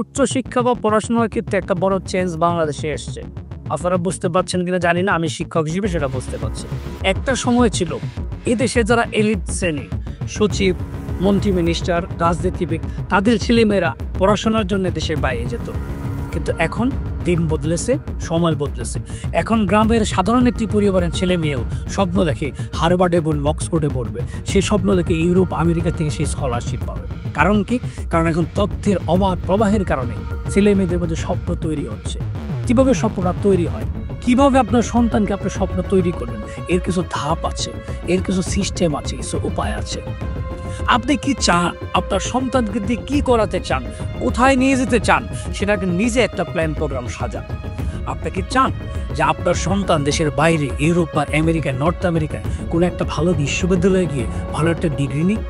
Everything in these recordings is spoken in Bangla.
উচ্চশিক্ষা বা পড়াশোনার ক্ষেত্রে একটা বড় চেঞ্জ বাংলাদেশে এসছে। আপনারা বুঝতে পারছেন কিনা জানি না, আমি শিক্ষক হিসেবে সেটা বুঝতে পারছি। একটা সময় ছিল এদেশে যারা এলিট শ্রেণী, সচিব, মন্ত্রী, মিনিস্টার, রাজনীতিবিদ, তাদের ছেলেমেয়েরা পড়াশোনার জন্য দেশের বাইরে যেত। কিন্তু এখন দিন বদলেছে, সময় বদলেছে। এখন গ্রামের সাধারণ একটি পরিবারের ছেলে মেয়েও স্বপ্ন দেখে হার্ভার্ডে পড়বে, অক্সফোর্ডে পড়বে। সেই স্বপ্ন দেখে ইউরোপ, আমেরিকা থেকে সেই স্কলারশিপ পাবে। কারণ কি? কারণ এখন তথ্যের অবাধ প্রবাহের কারণে ছেলে মেয়েদের মধ্যে স্বপ্ন তৈরি হচ্ছে। কিভাবে স্বপ্নটা তৈরি হয়, কিভাবে আপনার সন্তানকে আপনার স্বপ্ন তৈরি করবেন, এর কিছু ধাপ আছে, এর কিছু সিস্টেম আছে, কিছু উপায় আছে। আপনি কি চান, আপনার সন্তানকে দিয়ে কি করাতে চান, কোথায় নিয়ে যেতে চান, সেটাকে নিজে একটা প্ল্যান প্রোগ্রাম সাজান। আপনি কি চান যে আপনার সন্তান দেশের বাইরে, ইউরোপ বা আমেরিকায়, নর্থ আমেরিকায় কোনো একটা ভালো বিশ্ববিদ্যালয়ে গিয়ে ভালো একটা ডিগ্রি নিক,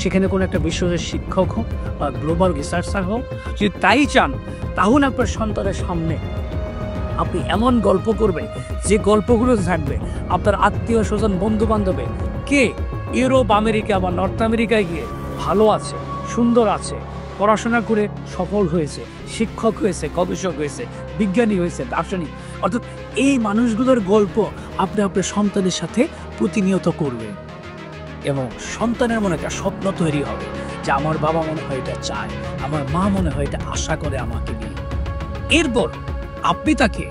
সেখানে কোনো একটা বিশ্ববিদ্যালয়ের শিক্ষক হোক বা গ্লোবাল রিসার্চার হোক? যদি তাই চান, তাহলে আপনার সন্তানের সামনে আপনি এমন গল্প করবেন যে গল্পগুলো থাকবে আপনার আত্মীয় স্বজন, বন্ধু বান্ধবে কে ইউরোপ, আমেরিকা বা নর্থ আমেরিকায় গিয়ে ভালো আছে, সুন্দর আছে, পড়াশোনা করে সফল হয়েছে, শিক্ষক হয়েছে, গবেষক হয়েছে, বিজ্ঞানী হয়েছে, দার্শনিক। অর্থাৎ এই মানুষগুলোর গল্প আপনি আপনার সন্তানের সাথে প্রতিনিয়ত করবেন এবং সন্তানের মনে একটা স্বপ্ন তৈরি হবে যে আমার বাবা মনে হয় এটা চায়, আমার মা মনে হয় এটা আশা করে আমাকে নিয়ে। এরপর আপনি তাকে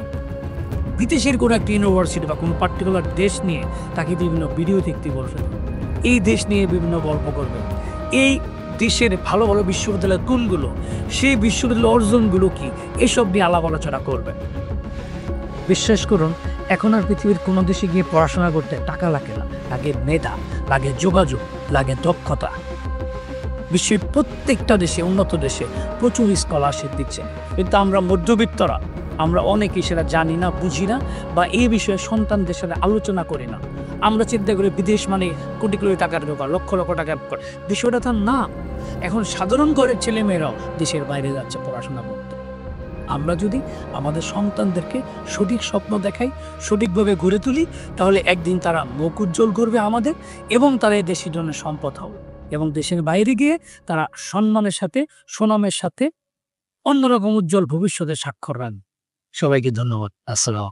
বিদেশের কোনো একটা ইউনিভার্সিটি বা কোনো পার্টিকুলার দেশ নিয়ে তাকে বিভিন্ন ভিডিও দেখতে বলবেন, এই দেশ নিয়ে বিভিন্ন গল্প করবেন, এই দেশের ভালো ভালো বিশ্ববিদ্যালয়ের গুণগুলো, সেই বিশ্ববিদ্যালয়ের অর্জনগুলো কি, এসব নিয়ে আলাপ আলোচনা করবেন। বিশ্বাস করুন, এখন আর পৃথিবীর কোনো দেশে গিয়ে পড়াশোনা করতে টাকা লাগে না, লাগে মেধা, লাগে যোগাযোগ, লাগে দক্ষতা। বিশ্বের প্রত্যেকটা দেশে, উন্নত দেশে প্রচুর স্কলারশিপ দিচ্ছে, কিন্তু আমরা মধ্যবিত্তরা, আমরা অনেকেই সেটা জানি না, বুঝি না, বা এই বিষয়ে সন্তানদের সাথে আলোচনা করি না। আমরা চিন্তা করি বিদেশ মানে কোটি কোটি টাকার ব্যাপার, লক্ষ লক্ষ টাকার ব্যাপার। বিষয়টা তো না। এখন সাধারণ ঘরের ছেলেমেয়েরাও দেশের বাইরে যাচ্ছে পড়াশোনা করতে। আমরা যদি আমাদের সন্তানদেরকে সঠিক স্বপ্ন দেখাই, সঠিকভাবে গড়ে তুলি, তাহলে একদিন তারা মুখ উজ্জ্বল করবে আমাদের, এবং তারা এই দেশের জন্য সম্পদ হবে, এবং দেশের বাইরে গিয়ে তারা সম্মানের সাথে, সুনামের সাথে অন্যরকম উজ্জ্বল ভবিষ্যতের স্বাক্ষর রাখবে। সবাইকে ধন্যবাদ। আসসালাম।